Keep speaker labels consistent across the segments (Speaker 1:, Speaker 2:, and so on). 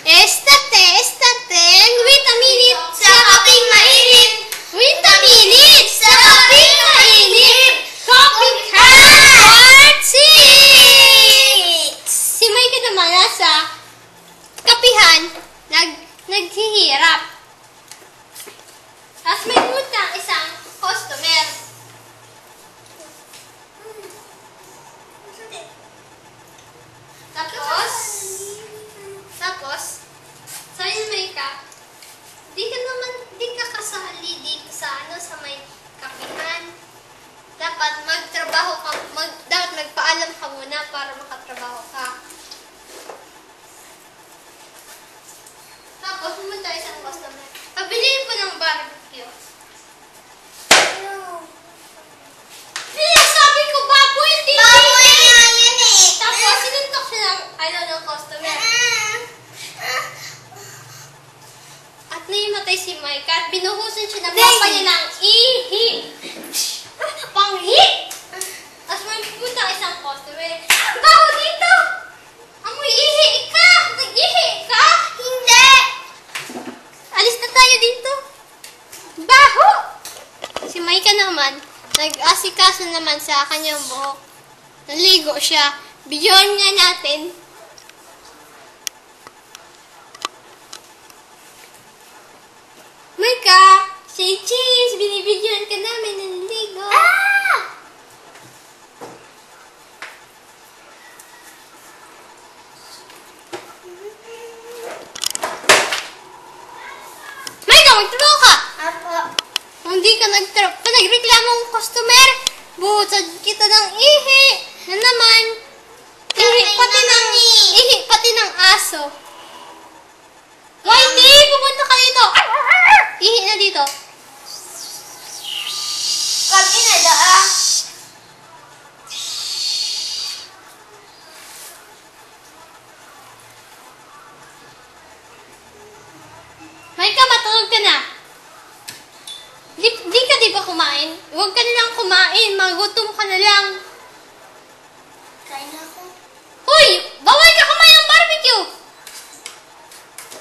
Speaker 1: Estate, wait a minute, sa kaping mainit. Wait a minute, sa kaping mainit. Copycat! Part 6! Si Micah naman nasa kapihan, naghihirap. Tapos may utang isang customer. Tapos, sabi ni Micah, di ka kasali dito sa may kapihan. Dapat magtrabaho ka, dapat magpaalam ka muna para makatrabaho ka. Tapos, pumunta isang customer. Pabilihin po ng barbecue. Sabi ko, baboy, hindi. Baboy nga yan eh. Tapos, sinuntok siya ng customer. At naimatay si Micah at binuhusan siya ng papa niya ng ihi. Panghi! Tapos may pupunta isang customer. Baho dito! Amoy ihi ka! Nag-ihi ka! Hindi! Alis na tayo dito. Baho! Si Micah naman, nag-asikaso naman sa kanyang buhok. Naligo siya. Bigyan nga natin. Micah, say cheese! Binibigyan ka namin ng ligo. Ah! Micah, magtrabaho ka! Apo. Hindi ka nagreklamo ng customer. Buhutad kita ng ihi. Na naman. Ihi pati ng aso. Whitey, pupunta ka dito. Ihi na dito. Kami na daa. Micah, matulog ka na. Di ka di ba kumain? Huwag ka nilang kumain. Magutom ka na lang. Kain ako. Hoy! Bawal ka kumain ng barbecue!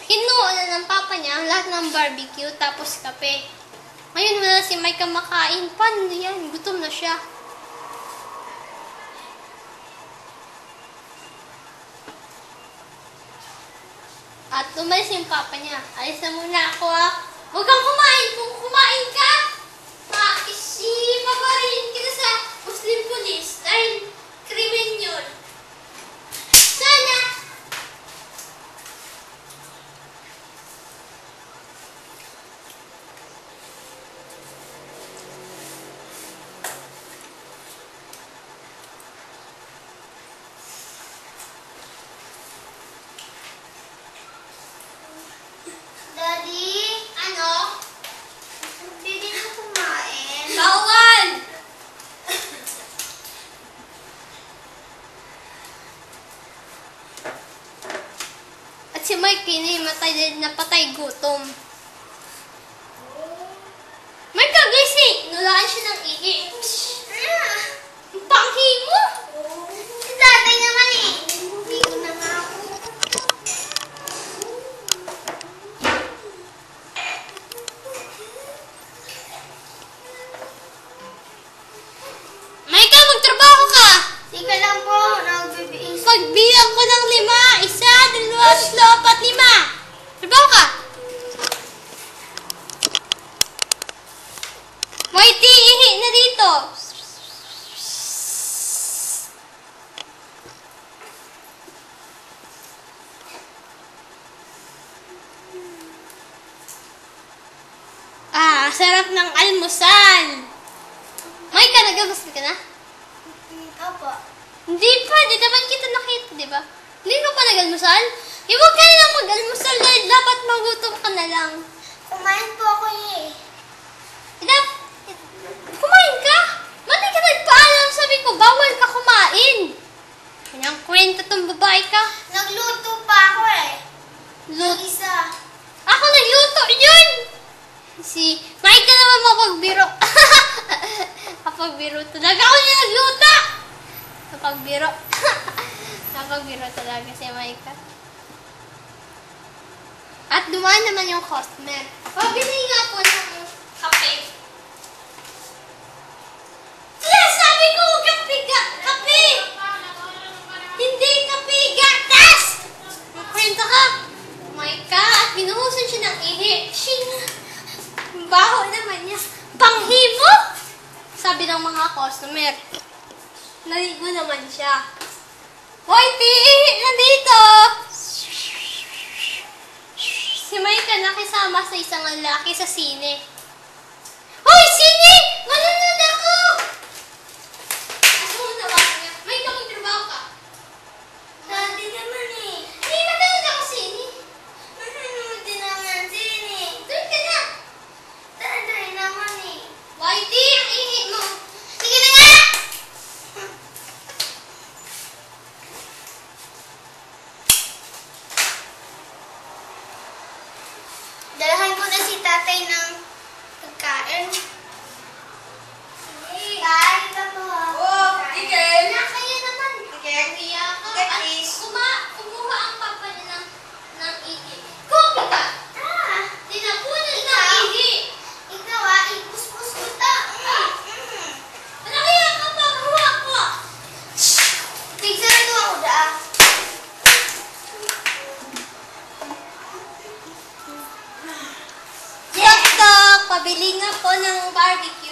Speaker 1: Kinuha na ng papa niya ang lahat ng barbecue tapos kape. Ngayon wala si Micah makain. Paano yan? Gutom na siya. At umalis yung papa niya. Alis na muna ako ah. Huwag kang kumain. Kung kumain ka, paparilin kita sa Muslim police. Dahil krimen yun. Sana. Daddy? Ano? Hindi din ako kumain. Bawal! At si Mikey napatay gutom. Micah, gising! Nulaan siya ng ihi. Ang panghi mo! Si tatay naman eh. Hindi ko na nga ako. Micah, magtrabaho ka! Tika lang po, nagbibiis. Pagbilang ko ng 5, 1, 2, 3, 4, 5. Trabaho ka! Whitey, ihi na dito! Ah, sarap ng almusal! Micah, nag-gusto ka na? Opo. Hindi pa, di naman kita nakita, di ba? Hindi ka pa nag-almusal? Huwag ka nilang mag-almusal dahil dapat magutom ka na lang. Kumain po ako eh. Kumain ka? Mati ka nagpaalam, sabi ko, bawal ka kumain. Kanyang kwenta tong babae ka. Nagluto pa ako eh. Isa. Ako nagluto yun! Si Micah naman mapagbiro. Kapagbiro talaga ako niya nagluto. Kapagbiro. Kapagbiro talaga si Micah. At dumaan naman yung customer. Pabili nga po ng kape. Sabi ko, kape! Hindi kape, gatas! Magkwenta ka. Oh my God, at binuhusan siya ng ihi. Baho naman niya. Panghi mo! Sabi ng mga customer. Naligo naman siya. Hoy, ihi na dito! Si Mike nakisama sa isang lalaki sa sine. Hoy, sine! Manonood ako! Asa mo nawakan niya? Mike, magtrabaho ka.
Speaker 2: Dati naman eh.
Speaker 1: Hindi, manonood ako sine.
Speaker 2: Manonood din naman sini.
Speaker 1: Doon ka na.
Speaker 2: Dati naman eh.
Speaker 1: Whitey, ang ihi mo. Sige na nga!
Speaker 2: Dalahan ko na si tatay ng pagkain. Kain ka po.
Speaker 1: Na, kaya naman. Kaya ka.
Speaker 2: Okay,
Speaker 1: At
Speaker 2: please.
Speaker 1: kumuha ang papa niya ng ihi. Kopi ka. Tinapunan ng ihi.
Speaker 2: Ikaw ipus-pus ko ta.
Speaker 1: Ano kaya ka pagkuha ko?
Speaker 2: Tigsan ito ako da.
Speaker 1: Tok-tok, pabili nga po ng barbecue.